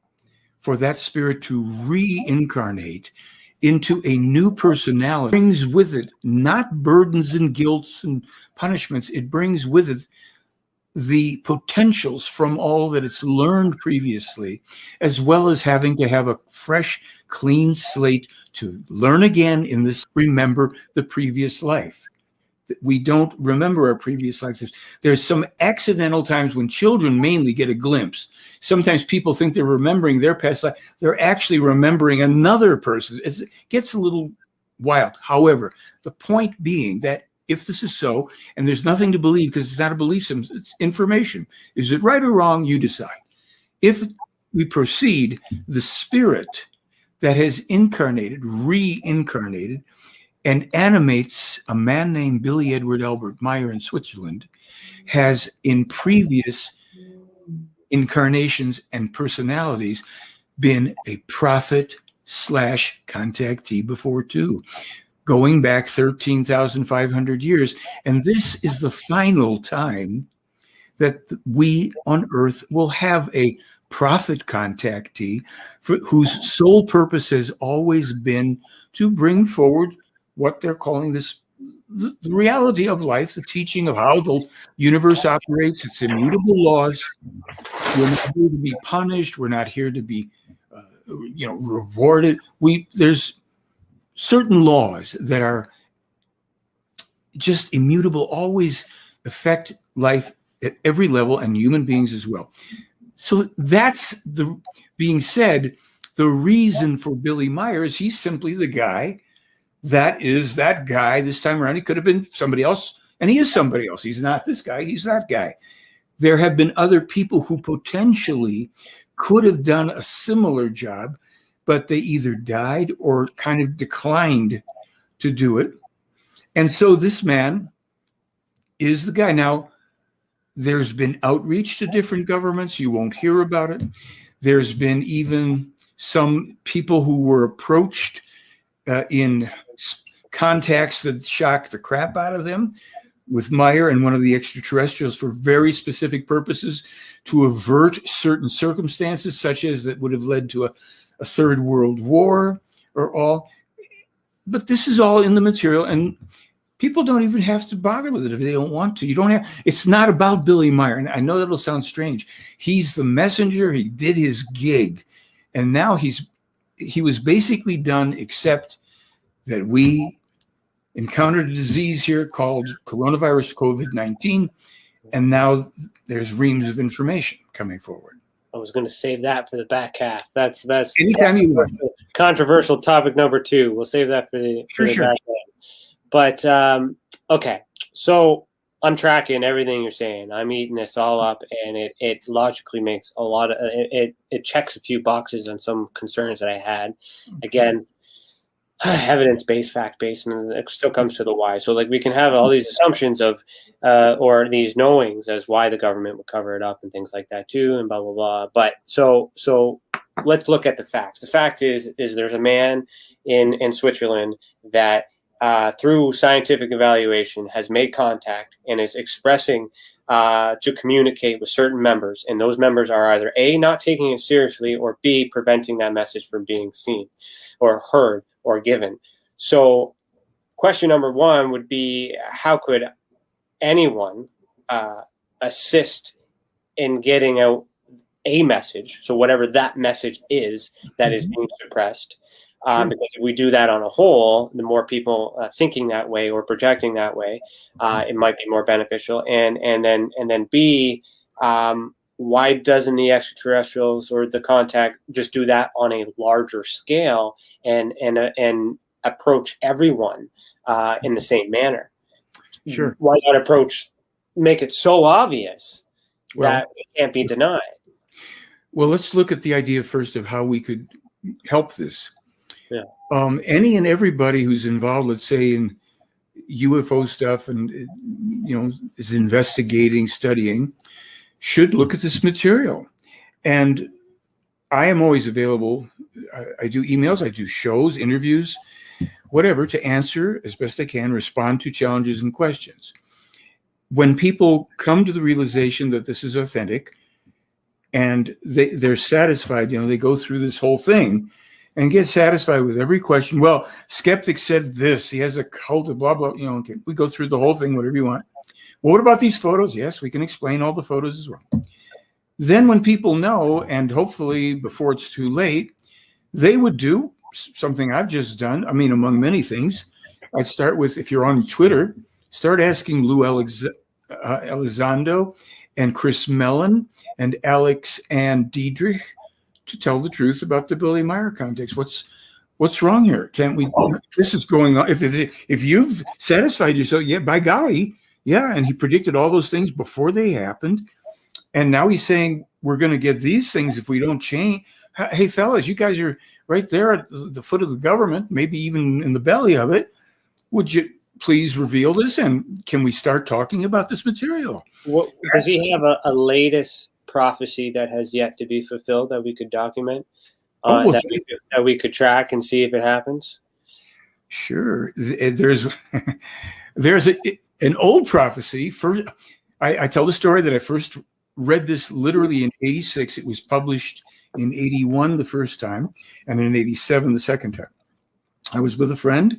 for that spirit to reincarnate into a new personality, it brings with it not burdens and guilts and punishments. It brings with it the potentials from all that it's learned previously, as well as having to have a fresh, clean slate to learn again in this, remember the previous life. We don't remember our previous lives. There's some accidental times when children mainly get a glimpse. Sometimes people think they're remembering their past life. They're actually remembering another person. It gets a little wild. However, the point being that if this is so, and there's nothing to believe because it's not a belief system, it's information. Is it right or wrong? You decide. If we proceed, the spirit that has incarnated, reincarnated, and animates a man named Billy Edward Albert Meier in Switzerland, has in previous incarnations and personalities been a prophet / contactee before too, going back 13,500 years. And this is the final time that we on Earth will have a prophet contactee whose sole purpose has always been to bring forward what they're calling this, the reality of life, the teaching of how the universe operates, its immutable laws. We're not here to be punished. We're not here to be, rewarded. There's certain laws that are just immutable, always affect life at every level and human beings as well. So that's being said, the reason for Billy Meier is he's simply the guy that is that guy. This time around, he could have been somebody else, and he is somebody else. He's not this guy, he's that guy. There have been other people who potentially could have done a similar job, but they either died or kind of declined to do it. And so this man is the guy. Now, there's been outreach to different governments. You won't hear about it. There's been even some people who were approached in contacts that shocked the crap out of them with Meier and one of the extraterrestrials for very specific purposes to avert certain circumstances, such as that would have led to a third world war or all. But this is all in the material, and people don't even have to bother with it if they don't want to. You don't have. It's not about Billy Meier, and I know that'll sound strange. He's the messenger. He did his gig, and now he was basically done, except that we encountered a disease here called coronavirus COVID-19, and now there's reams of information coming forward. I was going to save that for the back half. That's Anytime you want. Controversial topic number 2. We'll save that for the Sure. back half. But okay, so I'm tracking everything you're saying. I'm eating this all up, and it logically makes a lot of it checks a few boxes on some concerns that I had. Again, evidence-based, fact-based, and it still comes to the why. So like we can have all these assumptions of or these knowings as why the government would cover it up and things like that too, and blah blah blah. But so let's look at the facts. The fact is there's a man in Switzerland that through scientific evaluation has made contact and is expressing to communicate with certain members, and those members are either A, not taking it seriously, or B, preventing that message from being seen or heard or given. So question number 1 would be, how could anyone assist in getting out a message, so whatever that message is that is being suppressed? Because if we do that on a whole, the more people thinking that way or projecting that way, it might be more beneficial. And then B, why doesn't the extraterrestrials or the contact just do that on a larger scale and approach everyone in the same manner? Sure. Why not make it so obvious that it can't be denied? Well, let's look at the idea first of how we could help this. Yeah. Any and everybody who's involved, let's say, in UFO stuff and is investigating, studying, should look at this material. And I am always available. I do emails, I do shows, interviews, whatever, to answer as best I can, respond to challenges and questions. When people come to the realization that this is authentic and they're satisfied, they go through this whole thing and get satisfied with every question. Well, skeptic said this, he has a cult of blah, blah, okay, we go through the whole thing, whatever you want. Well, what about these photos? Yes, we can explain all the photos as well. Then when people know, and hopefully before it's too late, they would do something I've just done. I mean, among many things, I'd start with, if you're on Twitter, start asking Lou Elizondo and Chris Mellon and Alex and Diedrich to tell the truth about the Billy Meier Contacts. What's wrong here? Can't we? This is going on. If you've satisfied yourself, yeah, by golly, yeah. And he predicted all those things before they happened, and now he's saying we're going to get these things if we don't change. Hey, fellas, you guys are right there at the foot of the government, maybe even in the belly of it. Would you please reveal this, and can we start talking about this material? Does he have a latest prophecy that has yet to be fulfilled that we could document, that we could track and see if it happens? Sure. There's an old prophecy. First, I tell the story that I first read this literally in 86. It was published in 81 the first time, and in 87 the second time. I was with a friend,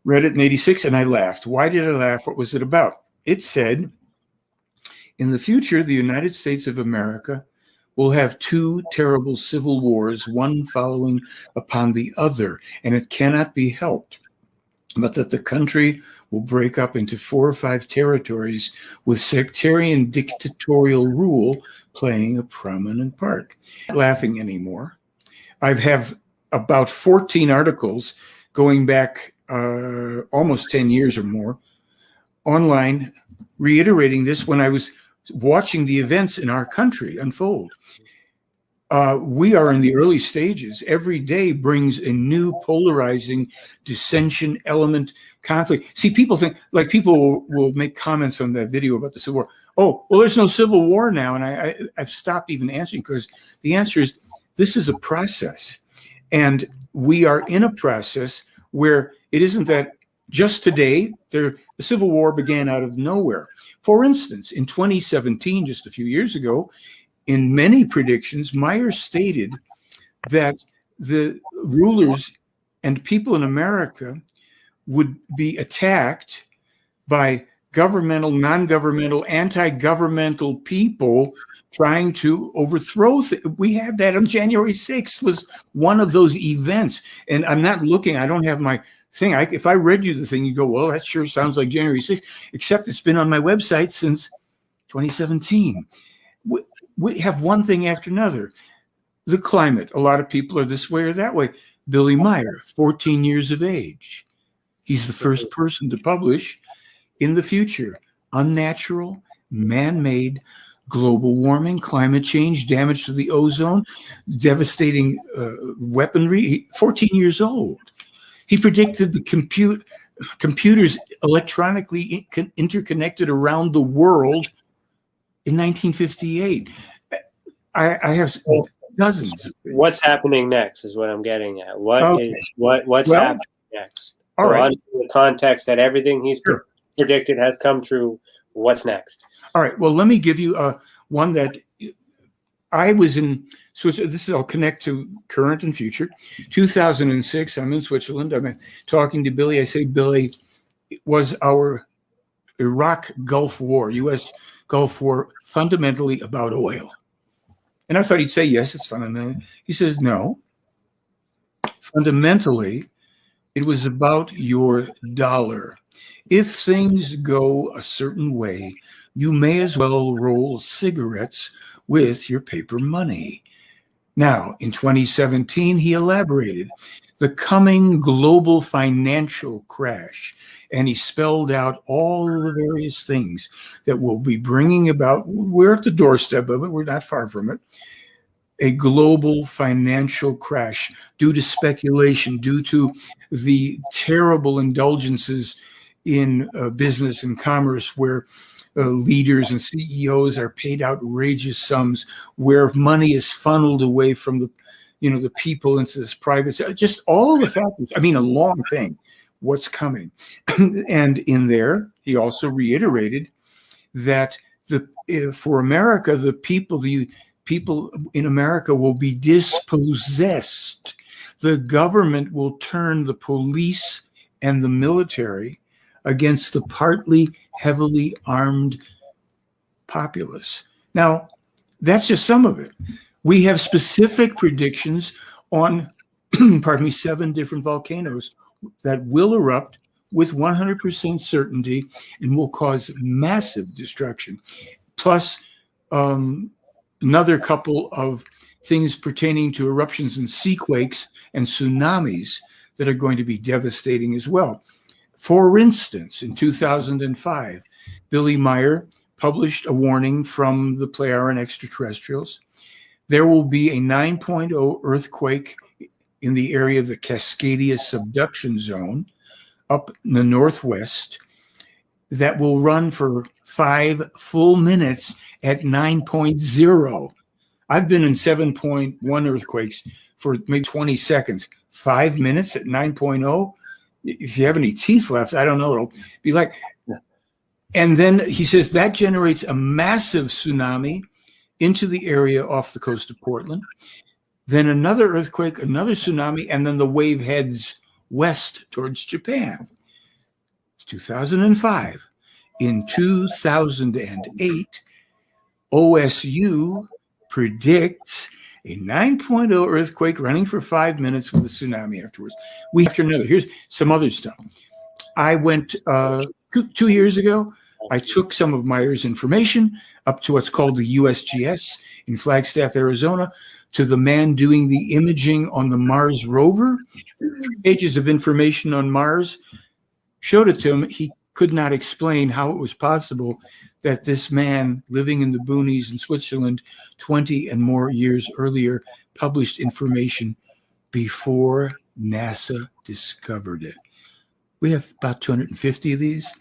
read it in 86, and I laughed. Why did I laugh? What was it about? It said, in the future, the United States of America will have 2 terrible civil wars, one following upon the other, and it cannot be helped, but that the country will break up into 4 or 5 territories with sectarian dictatorial rule playing a prominent part. Not laughing anymore. I have about 14 articles going back almost 10 years or more online reiterating this when I was watching the events in our country unfold. We are in the early stages. Every day brings a new polarizing dissension element, conflict. See, people think, like people will make comments on that video about the Civil War. Oh, well, there's no Civil War now. And I've stopped even answering, because the answer is this is a process. And we are in a process where it isn't that just today, the Civil War began out of nowhere. For instance, in 2017, just a few years ago, in many predictions, Meier stated that the rulers and people in America would be attacked by governmental, non-governmental, anti-governmental people trying to overthrow. We had that on January 6th was one of those events. And I'm not looking, I don't have my thing. If I read you the thing, you go, well, that sure sounds like January 6th, except it's been on my website since 2017. We have one thing after another. The climate, a lot of people are this way or that way. Billy Meier, 14 years of age. He's the first person to publish in the future, unnatural, man-made, global warming, climate change, damage to the ozone, devastating weaponry. 14 years old. He predicted the computers electronically interconnected around the world in 1958. I have dozens. What's happening next is what I'm getting at. What's happening next? All right. Under the context that everything he's predicted has come true. What's next? All right. Well, let me give you one that I was in. This I'll connect to current and future. 2006. I'm in Switzerland. I'm talking to Billy. I say, Billy, it was our Iraq Gulf War, U.S. Gulf War, fundamentally about oil. And I thought he'd say, yes, it's fundamental. He says, no. Fundamentally, it was about your dollar. If things go a certain way, you may as well roll cigarettes with your paper money. Now, in 2017, he elaborated the coming global financial crash, and he spelled out all the various things that will be bringing about. We're at the doorstep of it. We're not far from it. A global financial crash due to speculation, due to the terrible indulgences in business and commerce where leaders and CEOs are paid outrageous sums, where money is funneled away from the people into this private, just all the factors. I mean, a long thing, what's coming. And in there, he also reiterated that for America, the people in America will be dispossessed. The government will turn the police and the military against the partly heavily armed populace. Now, that's just some of it. We have specific predictions on, 7 different volcanoes that will erupt with 100% certainty and will cause massive destruction. Plus, another couple of things pertaining to eruptions and seaquakes and tsunamis that are going to be devastating as well. For instance, in 2005, Billy Meier published a warning from the Plejaren extraterrestrials. There will be a 9.0 earthquake in the area of the Cascadia subduction zone up in the northwest that will run for 5 full minutes at 9.0. I've been in 7.1 earthquakes for maybe 20 seconds. 5 minutes at 9.0? If you have any teeth left, I don't know. It'll be like, and then he says that generates a massive tsunami into the area off the coast of Portland. Then another earthquake, another tsunami, and then the wave heads west towards Japan. 2005. In 2008, OSU predicts a 9.0 earthquake running for 5 minutes with a tsunami afterwards. We have to know. Here's some other stuff. I went 2 years ago. I took some of Meier's information up to what's called the USGS in Flagstaff, Arizona, to the man doing the imaging on the Mars rover. Pages of information on Mars. Showed it to him. He could not explain how it was possible that this man living in the boonies in Switzerland 20 and more years earlier published information before NASA discovered it. We have about 250 of these.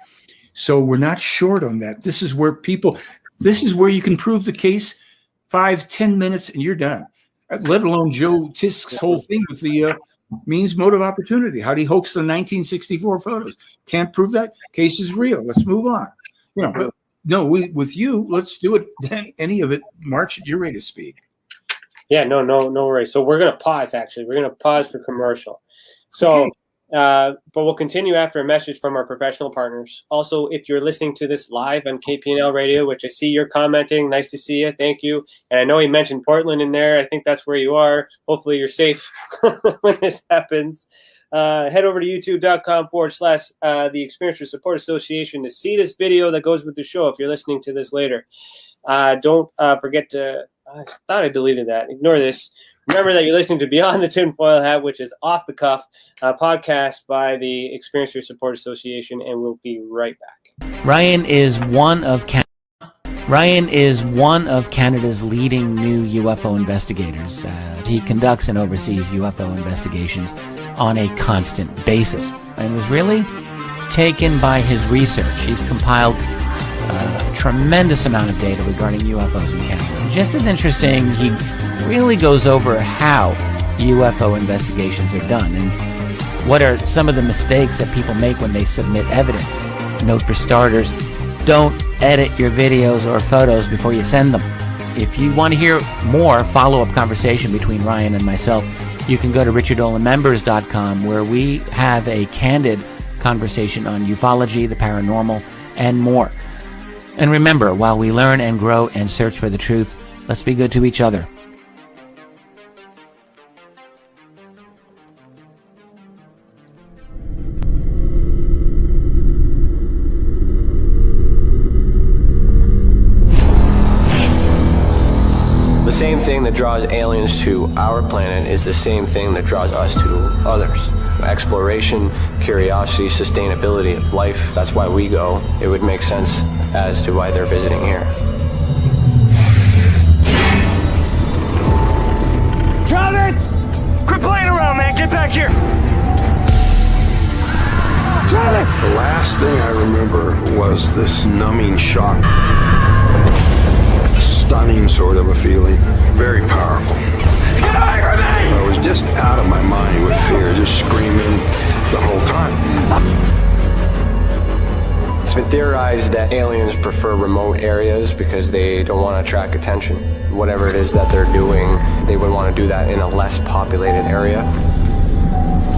So we're not short on that. This is where you can prove the case 5-10 minutes and you're done. Let alone Joe Tisk's whole thing with the means motive opportunity. How'd he hoax the 1964 photos? Can't prove that. Case is real. Let's move on. With you, let's do it. Any of it, march at your rate of speed. Yeah, no worries. So we're going to pause, actually. We're going to pause for commercial. So But we'll continue after a message from our professional partners. Also, if you're listening to this live on KPNL Radio, which I see you're commenting, nice to see you. Thank you. And I know he mentioned Portland in there. I think that's where you are. Hopefully you're safe when this happens. Head over to youtube.com/the Experiencer Support Association to see this video that goes with the show if you're listening to this later. Don't forget to, I thought I deleted that. Ignore this. Remember that you're listening to Beyond the Tinfoil Hat, which is off the cuff podcast by the Experiencer Support Association, and we'll be right back. Ryan is one of Canada's leading new UFO investigators. He conducts and oversees UFO investigations on a constant basis and was really taken by his research. He's compiled a tremendous amount of data regarding UFOs in Canada. And just as interesting, he really goes over how UFO investigations are done and what are some of the mistakes that people make when they submit evidence. Note for starters, don't edit your videos or photos before you send them. If you want to hear more follow-up conversation between Ryan and myself, you can go to richardolanmembers.com, where we have a candid conversation on ufology, the paranormal, and more. And remember, while we learn and grow and search for the truth, let's be good to each other. The same thing that draws aliens to our planet is the same thing that draws us to others. Exploration, curiosity, sustainability of life. That's why we go. It would make sense as to why they're visiting here. Travis! Quit playing around, man. Get back here. Travis! The last thing I remember was this numbing shock. Stunning sort of a feeling. Very powerful. Get away from me! I was just out of my mind with fear, just screaming the whole time. It's been theorized that aliens prefer remote areas because they don't want to attract attention. Whatever it is that they're doing, they would want to do that in a less populated area.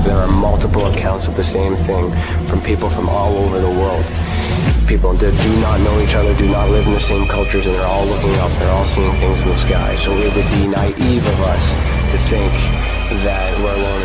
There are multiple accounts of the same thing from people from all over the world. People that do not know each other, do not live in the same cultures, and they're all looking up, they're all seeing things in the sky. So it would be naive of us to think that we're alone